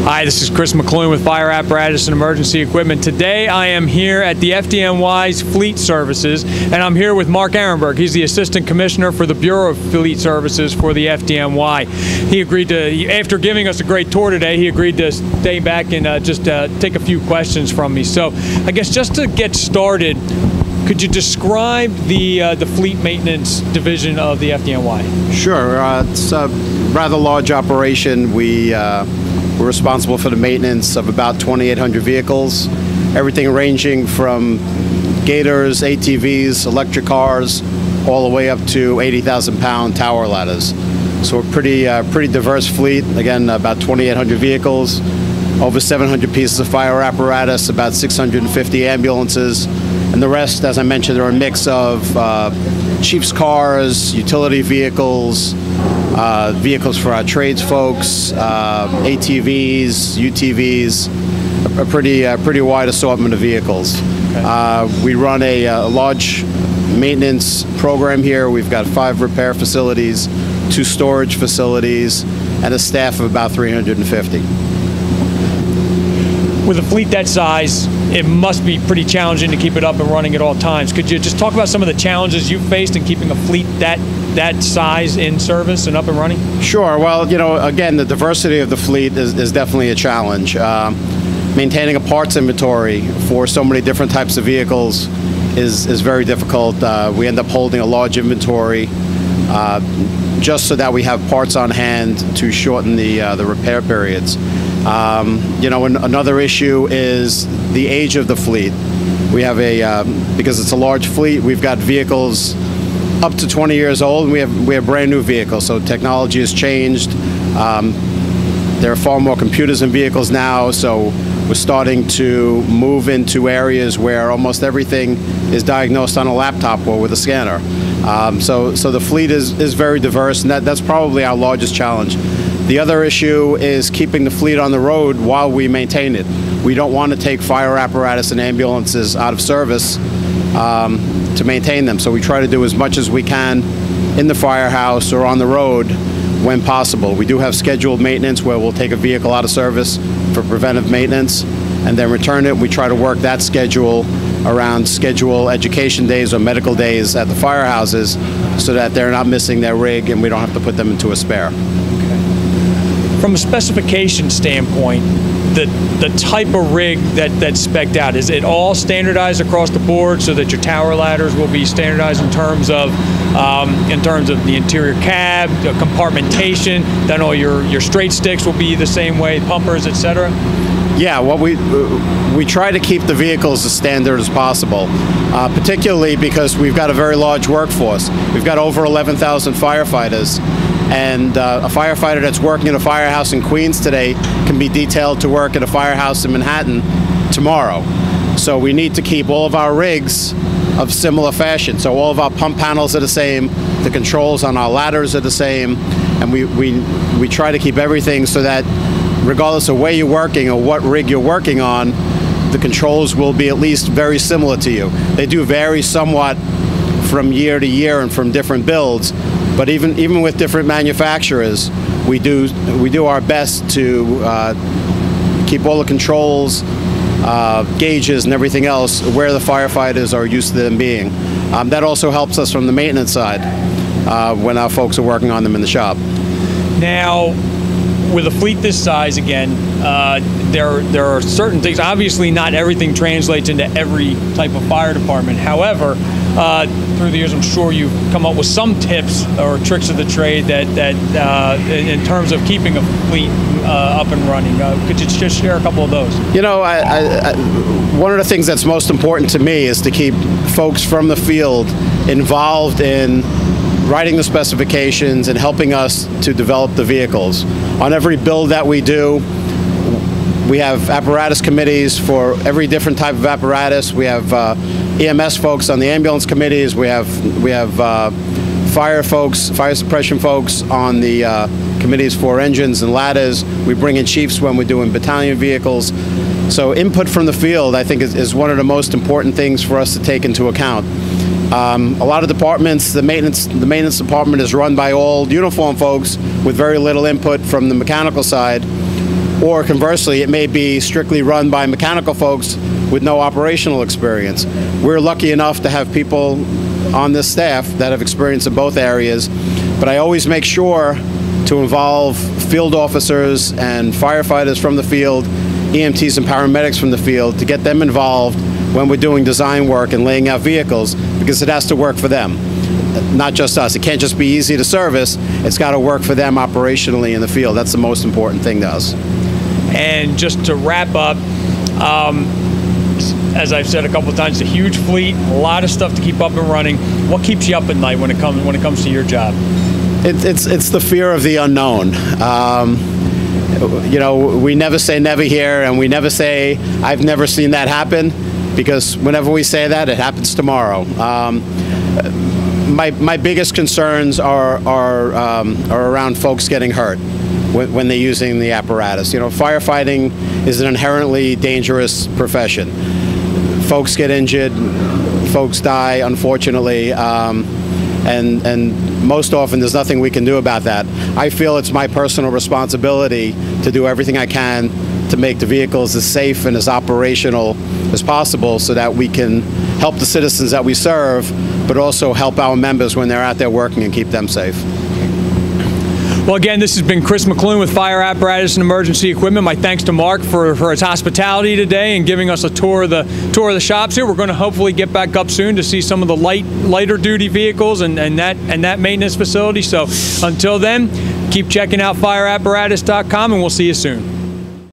Hi, this is Mc Loone with Fire Apparatus and Emergency Equipment. Today I am here at the FDNY's Fleet Services, and I'm here with Mark Aronberg. He's the Assistant Commissioner for the Bureau of Fleet Services for the FDNY. He agreed to, after giving us a great tour today, he agreed to stay back and just take a few questions from me. So I guess just to get started, could you describe the fleet maintenance division of the FDNY? Sure. It's a rather large operation. We're responsible for the maintenance of about 2,800 vehicles, everything ranging from gators, ATVs, electric cars, all the way up to 80,000-pound tower ladders. So we're pretty diverse fleet. Again, about 2,800 vehicles, over 700 pieces of fire apparatus, about 650 ambulances, and the rest, as I mentioned, are a mix of chief's cars, utility vehicles, vehicles for our trades folks, ATVs, UTVs, a pretty wide assortment of vehicles. Okay. We run a large maintenance program here. We've got 5 repair facilities, 2 storage facilities, and a staff of about 350. With a fleet that size, it must be pretty challenging to keep it up and running at all times. Could you just talk about some of the challenges you've faced in keeping a fleet that size in service and up and running? Sure. Well, you know, again, the diversity of the fleet is definitely a challenge. Maintaining a parts inventory for so many different types of vehicles is very difficult. We end up holding a large inventory just so that we have parts on hand to shorten the repair periods. You know, another issue is the age of the fleet. We have because it's a large fleet, we've got vehicles up to 20 years old, and we have brand new vehicles. So technology has changed. There are far more computers in vehicles now, so we're starting to move into areas where almost everything is diagnosed on a laptop or with a scanner. So the fleet is very diverse, and that's probably our largest challenge. The other issue is keeping the fleet on the road while we maintain it. We don't want to take fire apparatus and ambulances out of service to maintain them. So we try to do as much as we can in the firehouse or on the road when possible. We do have scheduled maintenance where we'll take a vehicle out of service for preventive maintenance and then return it. We try to work that schedule around schedule education days or medical days at the firehouses so that they're not missing their rig and we don't have to put them into a spare. From a specification standpoint, the type of rig that's spec'd out, is it all standardized across the board so that your tower ladders will be standardized in terms of the interior cab, the compartmentation, then all your straight sticks will be the same way, pumpers, etc.? Yeah, well, we try to keep the vehicles as standard as possible, particularly because we've got a very large workforce. We've got over 11,000 firefighters, and a firefighter that's working in a firehouse in Queens today can be detailed to work at a firehouse in Manhattan tomorrow. So we need to keep all of our rigs of similar fashion. So all of our pump panels are the same, the controls on our ladders are the same, and we try to keep everything so that regardless of where you're working or what rig you're working on, the controls will be at least very similar to you. They do vary somewhat from year to year and from different builds, but even with different manufacturers, we do our best to keep all the controls, gauges and everything else where the firefighters are used to them being. That also helps us from the maintenance side when our folks are working on them in the shop. Now, with a fleet this size, again, there are certain things. Obviously, not everything translates into every type of fire department. However, through the years, I'm sure you've come up with some tips or tricks of the trade that in terms of keeping a fleet up and running. Could you just share a couple of those? You know, one of the things that's most important to me is to keep folks from the field involved in writing the specifications and helping us to develop the vehicles. On every build that we do, we have apparatus committees for every different type of apparatus. We have EMS folks on the ambulance committees. We have fire folks, fire suppression folks on the committees for engines and ladders. We bring in chiefs when we're doing battalion vehicles. So input from the field, I think, is one of the most important things for us to take into account. A lot of departments, the maintenance department is run by all uniform folks with very little input from the mechanical side, or conversely, it may be strictly run by mechanical folks with no operational experience. We're lucky enough to have people on this staff that have experience in both areas, but I always make sure to involve field officers and firefighters from the field, EMTs and paramedics from the field, to get them involved when we're doing design work and laying out vehicles, because it has to work for them, not just us. It can't just be easy to service, it's got to work for them operationally in the field. That's the most important thing to us. And just to wrap up, as I've said a couple of times, it's a huge fleet, a lot of stuff to keep up and running. What keeps you up at night when it comes to your job? It's the fear of the unknown. You know, we never say never here, and we never say I've never seen that happen, because whenever we say that, it happens tomorrow. My biggest concerns are around folks getting hurt when they're using the apparatus. You know, firefighting is an inherently dangerous profession. Folks get injured, folks die, unfortunately, and most often there's nothing we can do about that. I feel it's my personal responsibility to do everything I can to make the vehicles as safe and as operational as possible, so that we can help the citizens that we serve, but also help our members when they're out there working and keep them safe. Well, again, this has been Chris Mc Loone with Fire Apparatus and Emergency Equipment. My thanks to Mark for his hospitality today and giving us a tour of the shops here. We're going to hopefully get back up soon to see some of the lighter duty vehicles and that maintenance facility. So until then, keep checking out fireapparatus.com, and we'll see you soon.